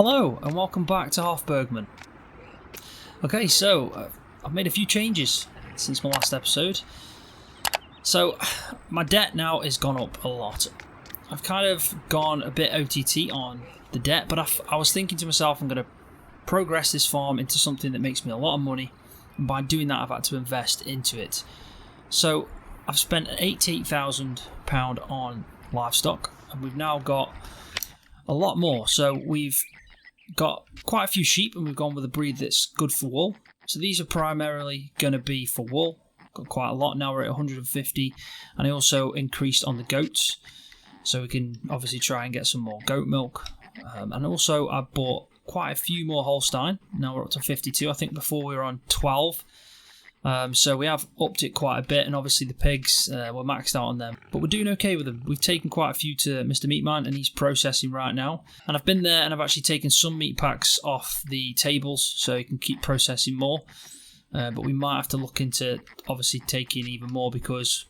Hello and welcome back to Hof Bergmann. Okay, so I've made a few changes since my last episode. So my debt now has gone up a lot. I've kind of gone a bit OTT on the debt, but I was thinking to myself, I'm going to progress this farm into something that makes me a lot of money, and by doing that I've had to invest into it. So I've spent £88,000 on livestock, and we've now got a lot more. So we've got quite a few sheep, and we've gone with a breed that's good for wool. So these are primarily going to be for wool. Got quite a lot now. We're at 150, and I also increased on the goats, so we can obviously try and get some more goat milk. And also I bought quite a few more Holstein. Now we're up to 52. I think before we were on 12. So we have upped it quite a bit, and obviously the pigs, we're maxed out on them, but we're doing okay with them. We've taken quite a few to Mr. Meatman, and he's processing right now, and I've been there and I've actually taken some meat packs off the tables so you can keep processing more, but we might have to look into obviously taking even more because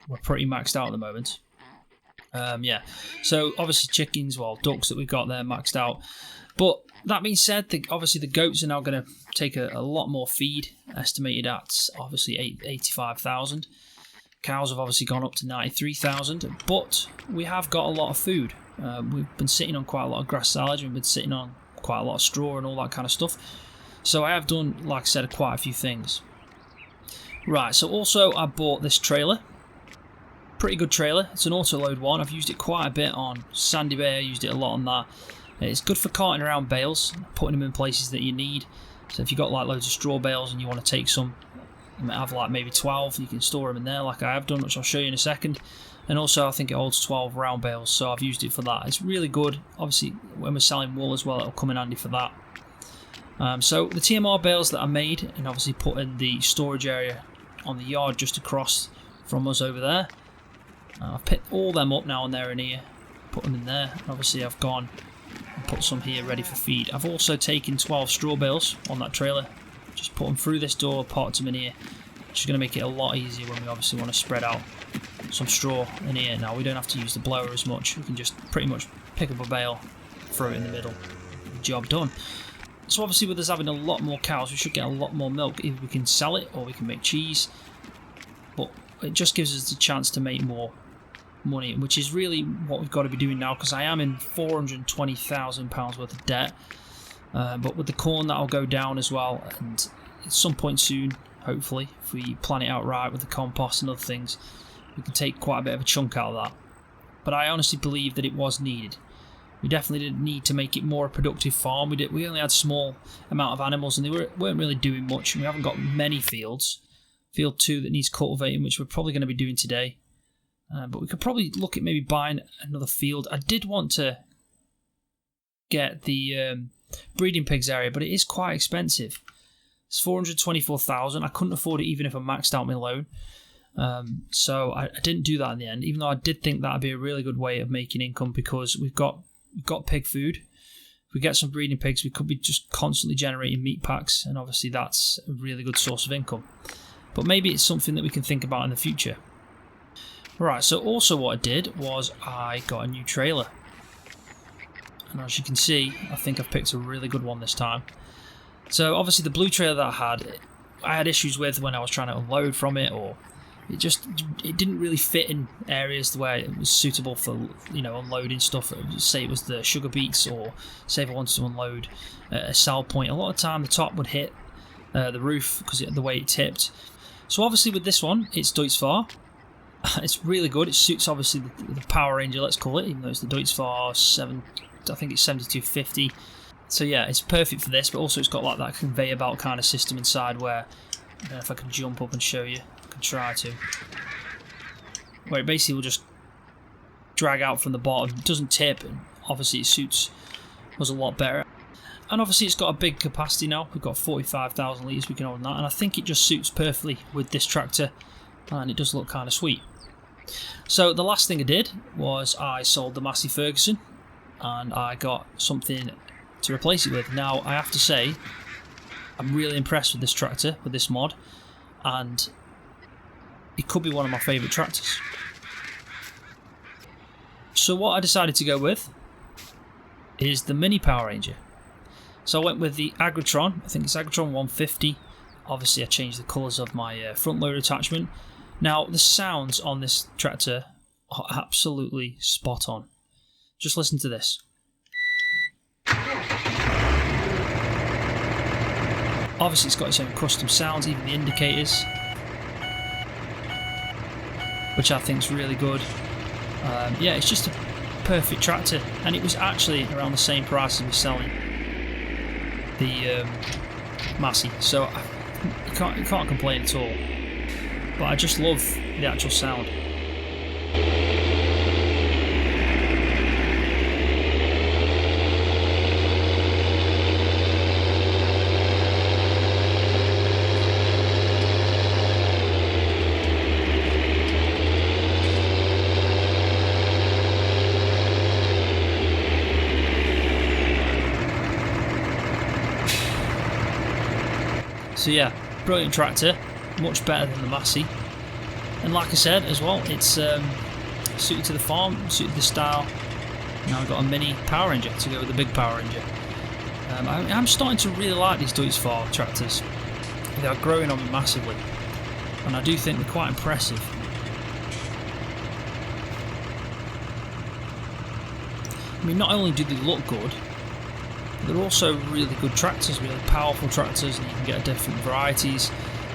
we're pretty maxed out at the moment. Yeah, so obviously chickens, well, ducks that we've got there maxed out. But that being said, obviously the goats are now going to take a lot more feed, estimated at obviously 85,000. Cows have obviously gone up to 93,000, but we have got a lot of food. We've been sitting on quite a lot of grass silage, we've been sitting on quite a lot of straw and all that kind of stuff. So I have done, like I said, quite a few things. Right, so also I bought this trailer. Pretty good trailer. It's an auto-load one. I've used it quite a bit on Sandy Bay. I used it a lot on that. It's good for carting around bales, putting them in places that you need. So if you've got like loads of straw bales and you want to take some, you might have like maybe 12, you can store them in there like I have done, which I'll show you in a second. And also I think it holds 12 round bales, so I've used it for that. It's really good. Obviously when we're selling wool as well, it'll come in handy for that. So the TMR bales that I made, and obviously put in the storage area on the yard just across from us over there. I've picked all them up now and they're in here, put them in there, and obviously I've gone and put some here ready for feed. I've also taken 12 straw bales on that trailer, just put them through this door, parked them in here, which is going to make it a lot easier when we obviously want to spread out some straw in here. Now we don't have to use the blower as much, we can just pretty much pick up a bale, throw it in the middle, job done. So obviously with us having a lot more cows, we should get a lot more milk. Either we can sell it or we can make cheese, but it just gives us the chance to make more money, which is really what we've got to be doing now, because I am in £420,000 worth of debt, but with the corn that'll go down as well, and at some point soon, hopefully, if we plan it out right with the compost and other things, we can take quite a bit of a chunk out of that. But I honestly believe that it was needed. We definitely didn't need to make it more a productive farm. We only had a small amount of animals, and they weren't really doing much, and we haven't got many fields. Field 2 that needs cultivating, which we're probably going to be doing today. But we could probably look at maybe buying another field. I did want to get the breeding pigs area, but it is quite expensive. It's 424,000. I couldn't afford it even if I maxed out my loan. So I didn't do that in the end, even though I did think that would be a really good way of making income, because we've got pig food. If we get some breeding pigs, we could be just constantly generating meat packs, and obviously that's a really good source of income. But maybe it's something that we can think about in the future. Right, so also what I did was I got a new trailer. And as you can see, I think I've picked a really good one this time. So obviously the blue trailer that I had issues with when I was trying to unload from it, or it didn't really fit in areas where it was suitable for, unloading stuff. Say it was the sugar beets, or say if I wanted to unload a sell point. A lot of time the top would hit the roof because of the way it tipped. So obviously with this one, it's Deutz-Fahr. It's really good. It suits obviously the Power Ranger, let's call it, even though it's the Deutz-Fahr 7, I think it's 7250. So yeah, it's perfect for this, but also it's got like that conveyor belt kind of system inside where, I don't know if I can jump up and show you, I can try to, where it basically will just drag out from the bottom. It doesn't tip, and obviously it suits us a lot better. And obviously it's got a big capacity now. We've got 45,000 litres we can hold on that, and I think it just suits perfectly with this tractor, and it does look kind of sweet. So the last thing I did was I sold the Massey Ferguson, and I got something to replace it with. Now I have to say, I'm really impressed with this tractor, with this mod, and it could be one of my favourite tractors. So what I decided to go with is the Mini Power Ranger. So I went with the Agritron. I think it's Agritron 150. Obviously, I changed the colours of my front loader attachment. Now, the sounds on this tractor are absolutely spot on. Just listen to this. Obviously, it's got its own custom sounds, even the indicators, which I think is really good. Yeah, it's just a perfect tractor, and it was actually around the same price as we're selling the Massey, so you can't complain at all. But I just love the actual sound. So yeah, brilliant tractor, much better than the Massey. And like I said as well, it's suited to the farm, suited the style. Now I've got a mini Power Ranger to go with the big Power Ranger. I'm starting to really like these Deutz Fahr tractors. They are growing on me massively, and I do think they're quite impressive. I mean, not only do they look good, they're also really good tractors, really powerful tractors, and you can get different varieties.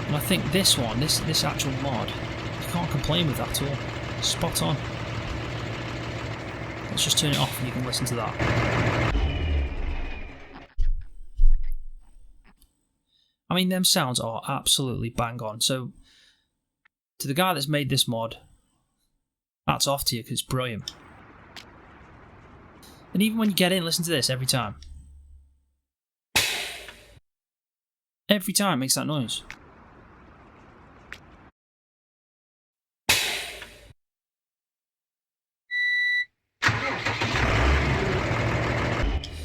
And I think this one, this actual mod, you can't complain with that at all. Spot on. Let's just turn it off and you can listen to that. I mean, them sounds are absolutely bang on. So, to the guy that's made this mod, hats off to you, because it's brilliant. And even when you get in, listen to this every time. Every time it makes that noise.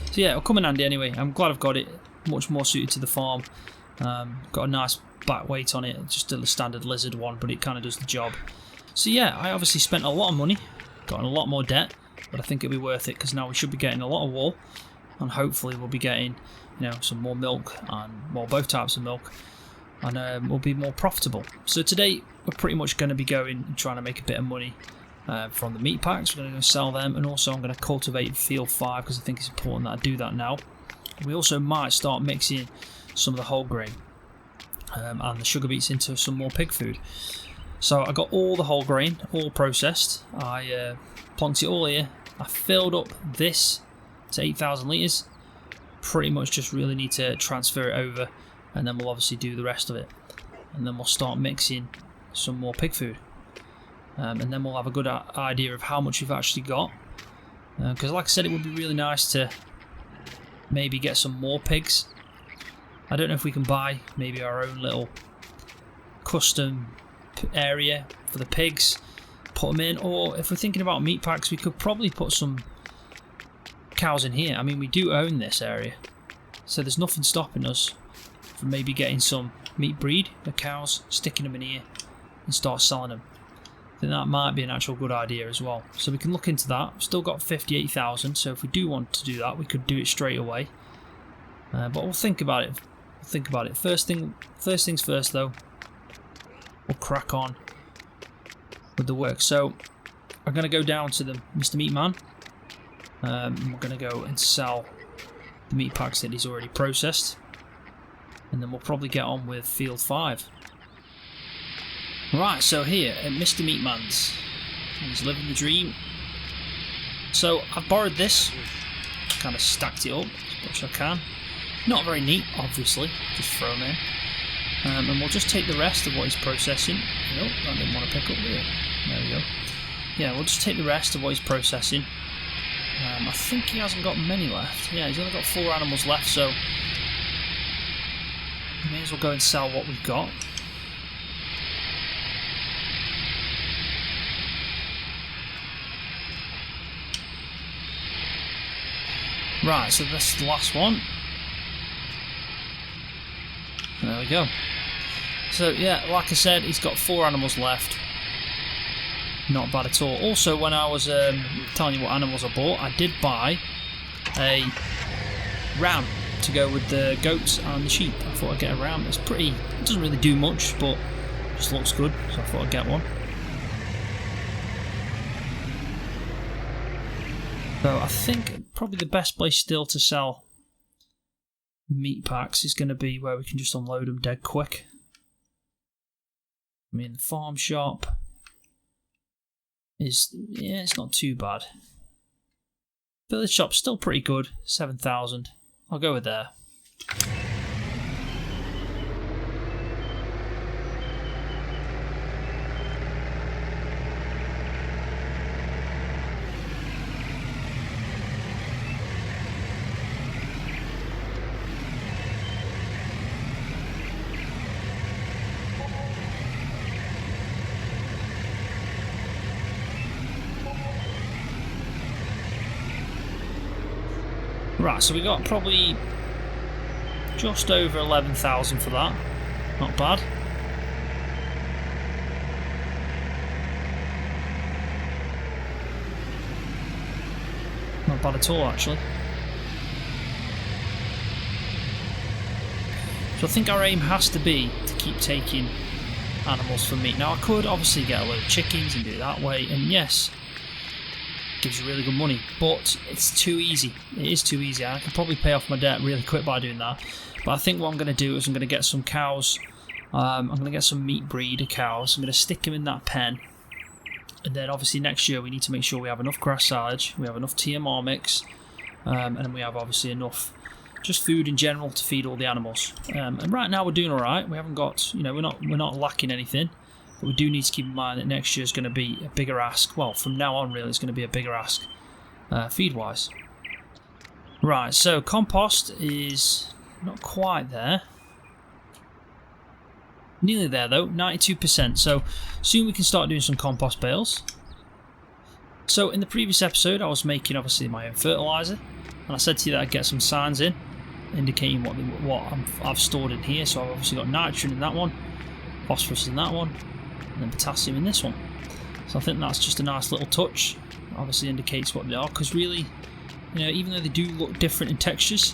So yeah, it'll come in handy anyway. I'm glad I've got it. Much more suited to the farm. Got a nice back weight on it. Just a standard lizard one, but it kind of does the job. So yeah, I obviously spent a lot of money. Got a lot more debt, but I think it'll be worth it because now we should be getting a lot of wool, and hopefully we'll be getting, you know, some more milk and both types of milk, and we'll be more profitable. So today we're pretty much going to be going and trying to make a bit of money from the meat packs. We're going to go sell them, and also I'm going to cultivate field 5 because I think it's important that I do that now. We also might start mixing some of the whole grain and the sugar beets into some more pig food. So I got all the whole grain, all processed. I plonked it all here. I filled up this to 8,000 litres. Pretty much just really need to transfer it over, and then we'll obviously do the rest of it. And then we'll start mixing some more pig food. And then we'll have a good idea of how much we've actually got. Because like I said, it would be really nice to maybe get some more pigs. I don't know if we can buy maybe our own little custom area for the pigs, put them in, or if we're thinking about meat packs, we could probably put some cows in here. I mean, we do own this area, so there's nothing stopping us from maybe getting some meat breed of cows, sticking them in here and start selling them. I think that might be an actual good idea as well, so we can look into that. We've still got 58,000, so if we do want to do that, we could do it straight away, but we'll think about it. First things first though, we'll crack on with the work. So I'm going to go down to the Mr. Meat Man. We're going to go and sell the meat packs that he's already processed, and then we'll probably get on with field 5. Right, so here at Mr. Meat Man's, he's living the dream. So I've borrowed this, kind of stacked it up as much as I can. Not very neat, obviously, just throw them in. And we'll just take the rest of what he's processing. Nope, I didn't want to pick up there. There we go. Yeah, we'll just take the rest of what he's processing. I think he hasn't got many left. Yeah, he's only got 4 animals left, so we may as well go and sell what we've got. Right, so that's the last one. There we go. So yeah, like I said, he's got 4 animals left. Not bad at all. Also, when I was telling you what animals I bought, I did buy a ram. to go with the goats and the sheep. I thought I'd get a ram. It's pretty, it doesn't really do much, but just looks good, so I thought I'd get one. So I think probably the best place still to sell meat packs is going to be where we can just unload them dead quick. I mean, the farm shop is, yeah, it's not too bad. Village shop's still pretty good, 7,000. I'll go with there. Right, so we got probably just over 11,000 for that. Not bad. Not bad at all, actually. So I think our aim has to be to keep taking animals for meat. Now I could obviously get a load of chickens and do it that way, and yes, gives you really good money, but it's too easy. It is too easy. I can probably pay off my debt really quick by doing that. But I think what I'm going to do is I'm going to get some cows. I'm going to get some meat breeder cows. I'm going to stick them in that pen. And then obviously next year we need to make sure we have enough grass silage, we have enough TMR mix, and then we have obviously enough just food in general to feed all the animals. And right now we're doing all right. We haven't got, you know, we're not lacking anything. But we do need to keep in mind that next year is going to be a bigger ask. Well, from now on, really, it's going to be a bigger ask, feed-wise. Right, so compost is not quite there. Nearly there, though, 92%. So soon we can start doing some compost bales. So in the previous episode, I was making, obviously, my own fertilizer. And I said to you that I'd get some signs in, indicating what I've stored in here. So I've obviously got nitrogen in that one, phosphorus in that one, and then potassium in this one. So I think that's just a nice little touch. Obviously indicates what they are, because really, you know, even though they do look different in textures,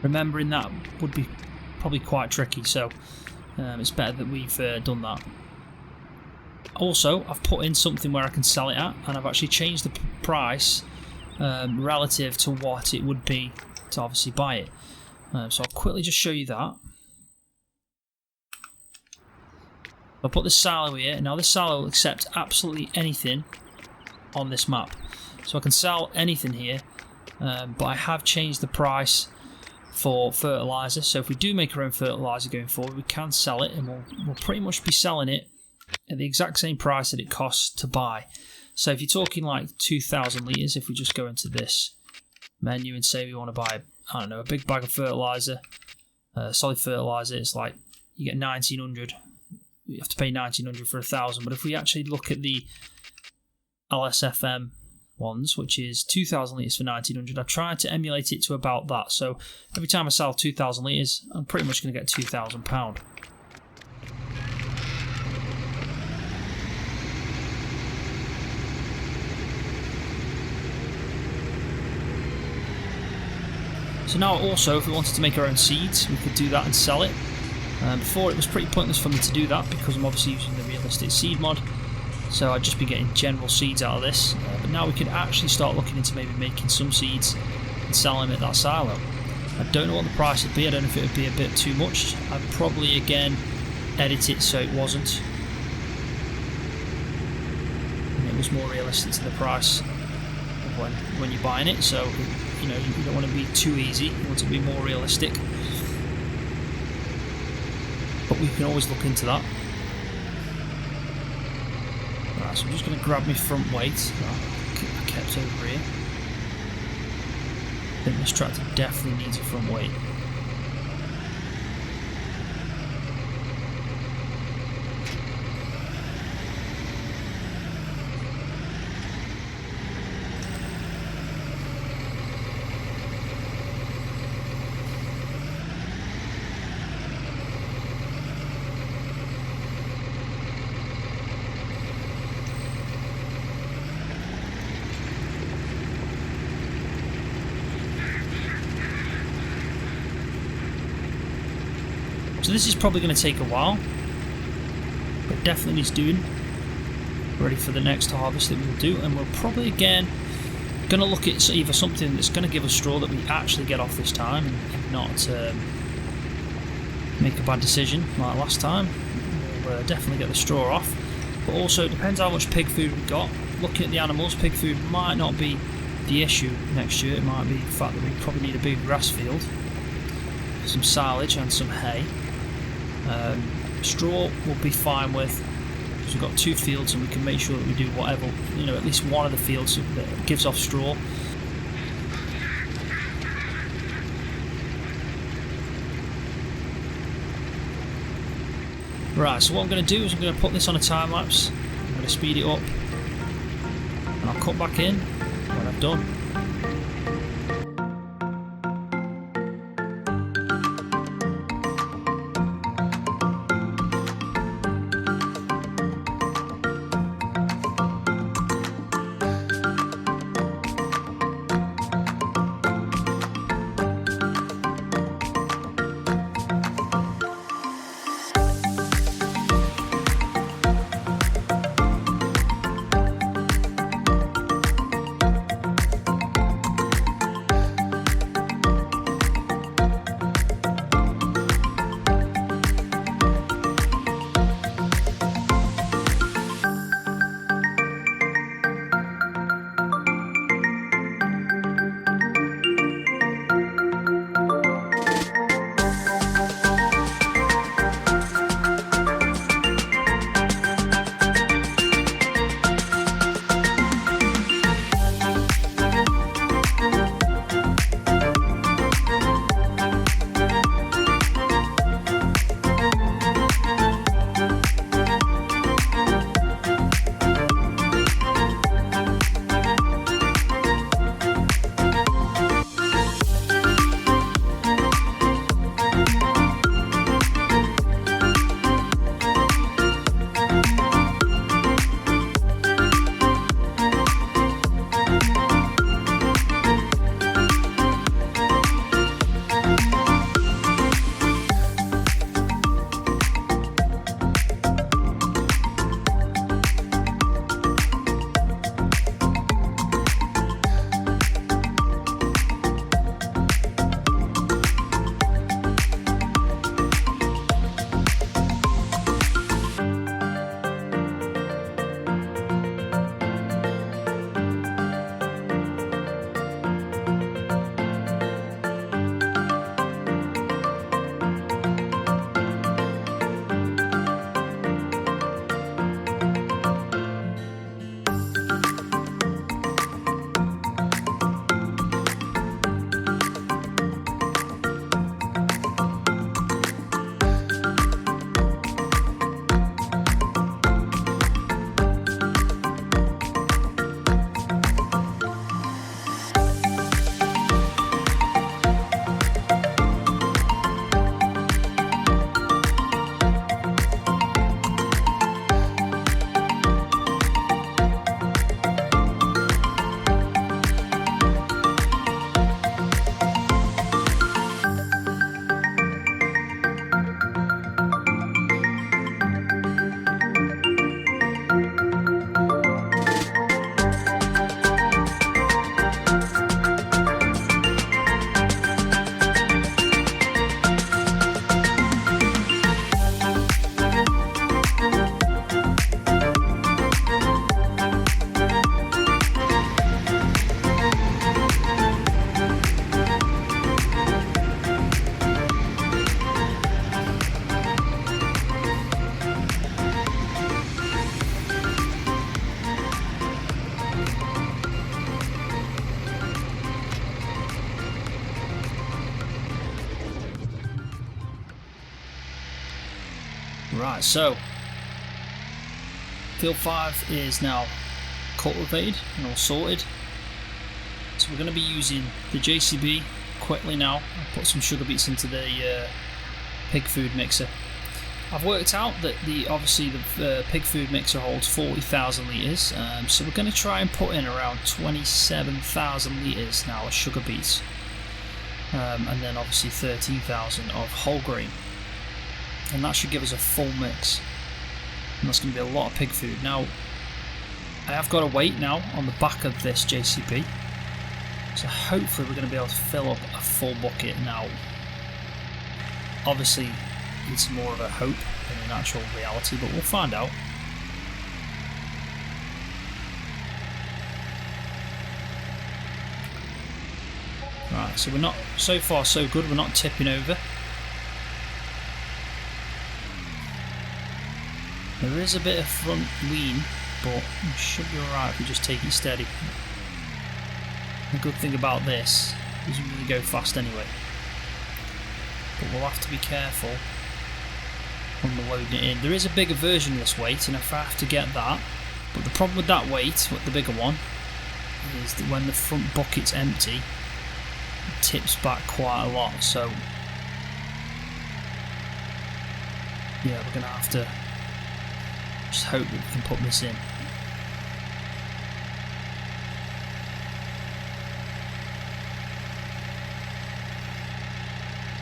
remembering that would be probably quite tricky. So it's better that we've done that. Also, I've put in something where I can sell it at, and I've actually changed the price relative to what it would be to obviously buy it. So I'll quickly just show you that. I'll put this silo here. Now this silo will accept absolutely anything on this map. So I can sell anything here, but I have changed the price for fertilizer. So if we do make our own fertilizer going forward, we can sell it, and we'll pretty much be selling it at the exact same price that it costs to buy. So if you're talking like 2,000 litres, if we just go into this menu and say we want to buy, I don't know, a big bag of fertilizer, solid fertilizer, it's like you get 1,900. You have to pay 1,900 for 1,000. But if we actually look at the LSFM ones, which is 2,000 litres for 1,900, I've tried to emulate it to about that. So every time I sell 2,000 litres, I'm pretty much going to get £2,000. So now also, if we wanted to make our own seeds, we could do that and sell it. Before it was pretty pointless for me to do that because I'm obviously using the realistic seed mod, so I'd just be getting general seeds out of this. But now we could actually start looking into maybe making some seeds and selling them at that silo. I don't know what the price would be. I don't know if it would be a bit too much. I'd probably again edit it so it wasn't, and it was more realistic to the price of when you're buying it. So you know, you don't want to be too easy. You want to be more realistic. But we can always look into that. Right, so I'm just going to grab my front weight. I kept over here. I think this tractor definitely needs a front weight. So this is probably going to take a while, but definitely needs doing. Ready for the next harvest that we'll do, and we're probably again going to look at either something that's going to give us straw that we actually get off this time, and not make a bad decision like last time. We'll definitely get the straw off, but also it depends how much pig food we've got. Looking at the animals, pig food might not be the issue next year. It might be the fact that we probably need a big grass field, some silage and some hay. Straw we'll be fine with, because we've got 2 fields and we can make sure that we do whatever, at least one of the fields that gives off straw. Right, so what I'm going to do is I'm going to put this on a time lapse. I'm going to speed it up, and I'll cut back in when I've done. Right, so field 5 is now cultivated and all sorted. So we're going to be using the JCB quickly now. I'll put some sugar beets into the pig food mixer. I've worked out that obviously the pig food mixer holds 40,000 litres, so we're going to try and put in around 27,000 litres now of sugar beets, and then obviously 13,000 of whole grain. and that should give us a full mix. And that's going to be a lot of pig food. Now, I have got a weight now on the back of this JCB, so hopefully we're going to be able to fill up a full bucket now. Obviously, it's more of a hope than an actual reality, but we'll find out. Right, so we're not, so far so good, we're not tipping over. There is a bit of front lean, but we should be alright if we just take it steady. The good thing about this is we really go fast anyway. But we'll have to be careful when we're loading it in. There is a bigger version of this weight, and if I have to get that, but the problem with that weight, with the bigger one, is that when the front bucket's empty, it tips back quite a lot, so yeah, we're going to have to just hope that we can put this in.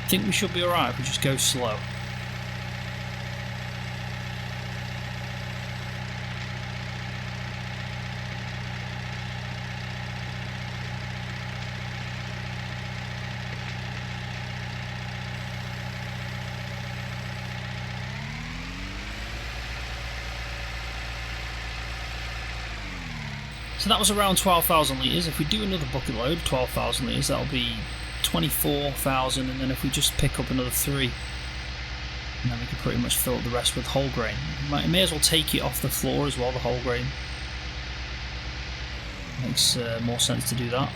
I think we should be alright if we just go slow. So that was around 12,000 litres. If we do another bucket load, 12,000 litres, that'll be 24,000, and then if we just pick up another 3, and then we can pretty much fill up the rest with whole grain. May as well take it off the floor as well, the whole grain. Makes more sense to do that.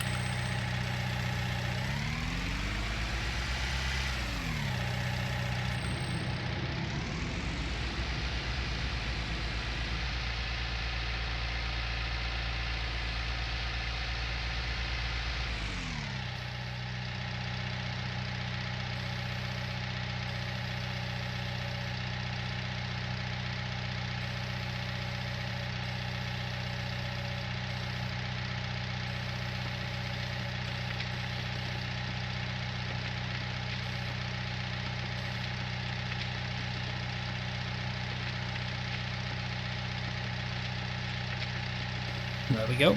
There we go.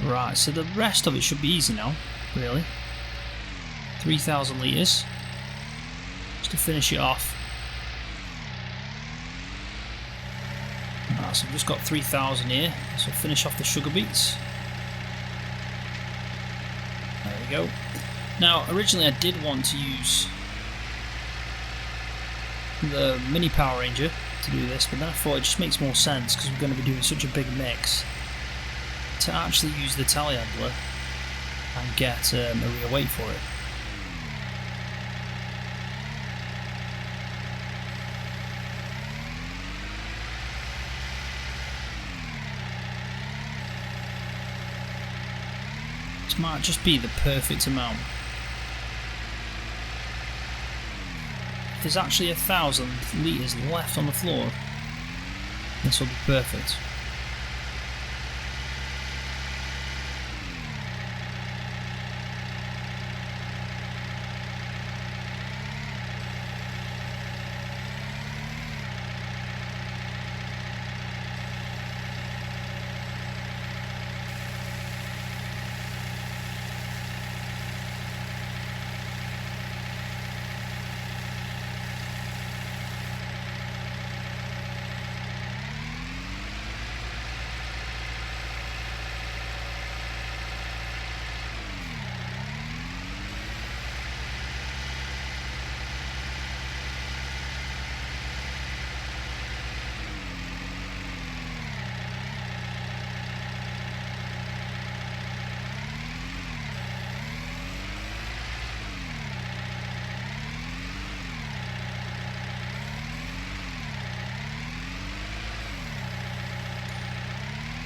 Right, so the rest of it should be easy now, really. 3,000 litres. Just to finish it off. Right, so we've just got 3,000 here. So finish off the sugar beets. There we go. Now, originally I did want to use the mini Power Ranger to do this, but then I thought it just makes more sense because we're going to be doing such a big mix to actually use the telehandler and get a rear weight for it. This might just be the perfect amount. If there's actually 1,000 litres left on the floor, this will be perfect.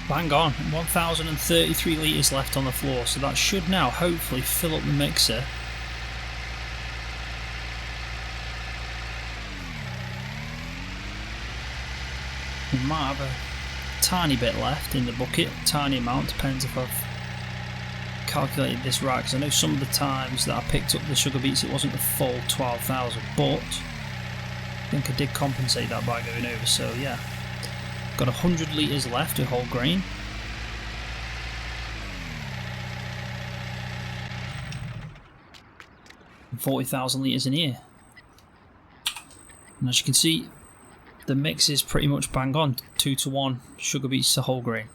Bang on, 1,033 litres left on the floor, so that should now hopefully fill up the mixer. We might have a tiny bit left in the bucket, tiny amount, depends if I've calculated this right, because I know some of the times that I picked up the sugar beets it wasn't a full 12,000, but think I did compensate that by going over, so yeah. Got 100 litres left of whole grain. And 40,000 litres in here. And as you can see, the mix is pretty much bang on, 2-to-1 sugar beets to whole grain.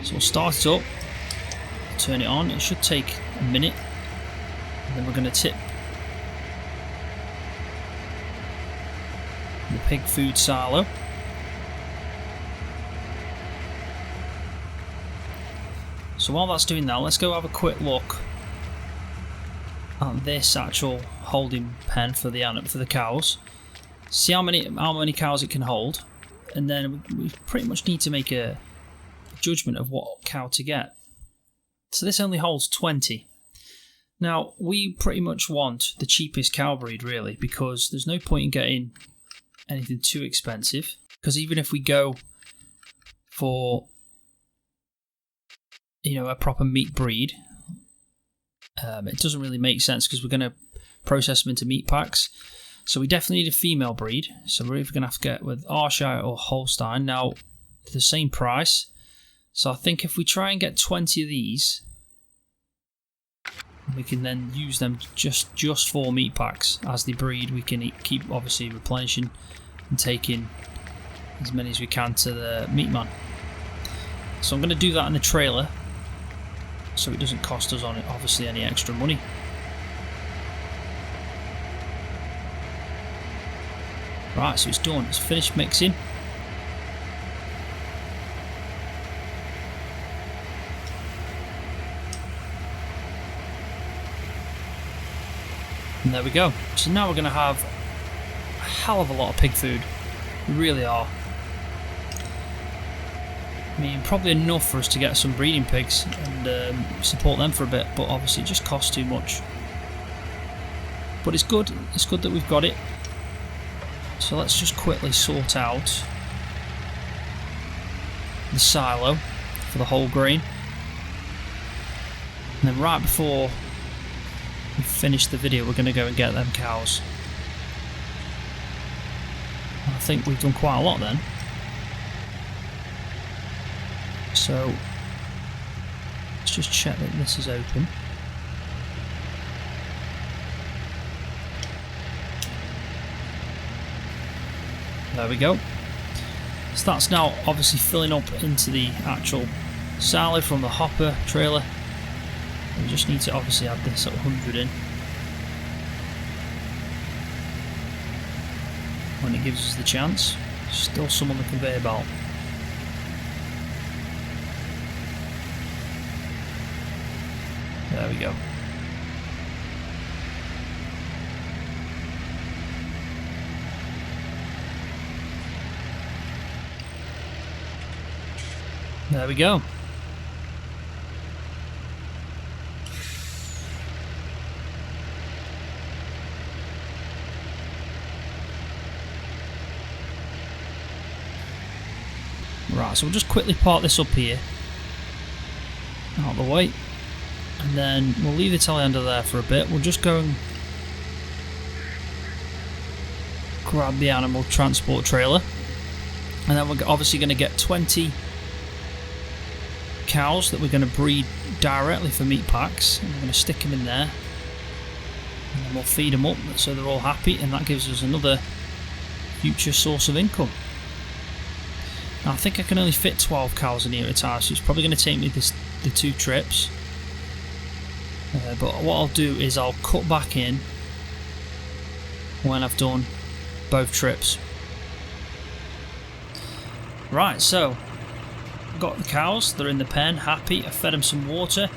So we'll start it up, turn it on, it should take a minute, and then we're going to tip the pig food silo. So while that's doing that, let's go have a quick look at this actual holding pen for the cows. See how many cows it can hold, and then we pretty much need to make a judgment of what cow to get. So this only holds 20. Now we pretty much want the cheapest cow breed really, because there's no point in getting anything too expensive, because even if we go for a proper meat breed, it doesn't really make sense because we're going to process them into meat packs. So we definitely need a female breed. So we're either going to have to get with Ayrshire or Holstein. Now, the same price. So I think if we try and get 20 of these, we can then use them just for meat packs. As they breed, we can keep obviously replenishing and taking as many as we can to the meat man. So I'm going to do that in the trailer, so it doesn't cost us on it obviously any extra money. Right, so it's done. It's finished mixing. And there we go. So now we're going to have a hell of a lot of pig food. We really are. I mean, probably enough for us to get some breeding pigs and support them for a bit, but obviously it just costs too much. But it's good. It's good that we've got it. So let's just quickly sort out the silo for the whole grain. And then right before we finish the video, we're going to go and get them cows. I think we've done quite a lot then. So let's just check that this is open. There we go. So that's now obviously filling up into the actual silo from the hopper trailer. We just need to obviously add this at 100 in. When it gives us the chance. Still some on the conveyor belt. There we go. There we go. Right, so we'll just quickly park this up here, out of the way, and then we'll leave the telehandler there for a bit. We'll just go and grab the animal transport trailer, and then we're obviously going to get 20 cows that we're going to breed directly for meat packs, and we're going to stick them in there, and then we'll feed them up so they're all happy, and that gives us another future source of income. Now, I think I can only fit 12 cows in here at a time, so it's probably going to take me the 2 trips. But what I'll do is I'll cut back in when I've done both trips. Right, so I've got the cows, they're in the pen, happy. I fed them some water.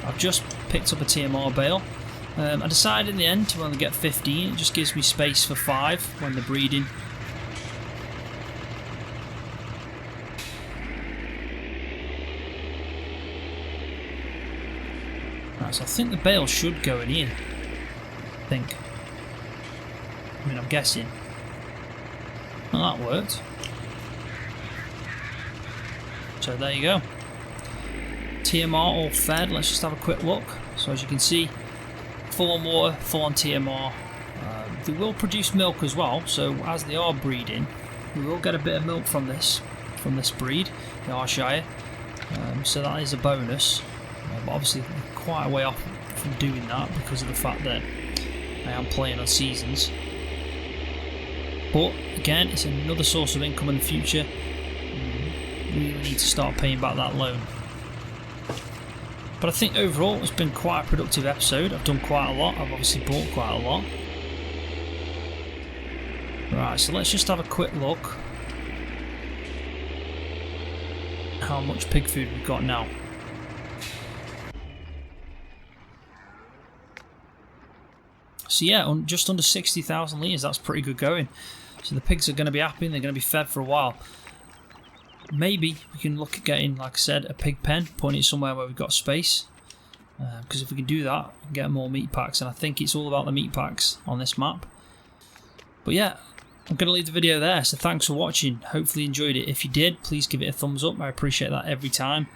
I've just picked up a TMR bale. I decided in the end to only get 15, it just gives me space for 5 when they're breeding. Right, so I think the bale should go in here. I think. I mean, I'm guessing. Well, that worked. So there you go. TMR all fed. Let's just have a quick look. So as you can see, full on water, full on TMR, they will produce milk as well, so as they are breeding, we will get a bit of milk from this breed, the Ayrshire. So that is a bonus, but obviously quite a way off from doing that because of the fact that I am playing on seasons. But again, it's another source of income in the future. We really need to start paying back that loan. But I think overall it's been quite a productive episode. I've done quite a lot. I've obviously bought quite a lot. Right, so let's just have a quick look how much pig food we've got now. So yeah, just under 60,000 litres, that's pretty good going. So the pigs are going to be happy and they're going to be fed for a while. Maybe we can look at getting, like I said, a pig pen, putting it somewhere where we've got space. Because if we can do that, we can get more meat packs, and I think it's all about the meat packs on this map. But yeah, I'm going to leave the video there, so thanks for watching. Hopefully you enjoyed it. If you did, please give it a thumbs up. I appreciate that every time.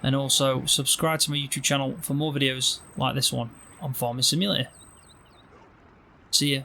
And also subscribe to my YouTube channel for more videos like this one on Farming Simulator. See ya.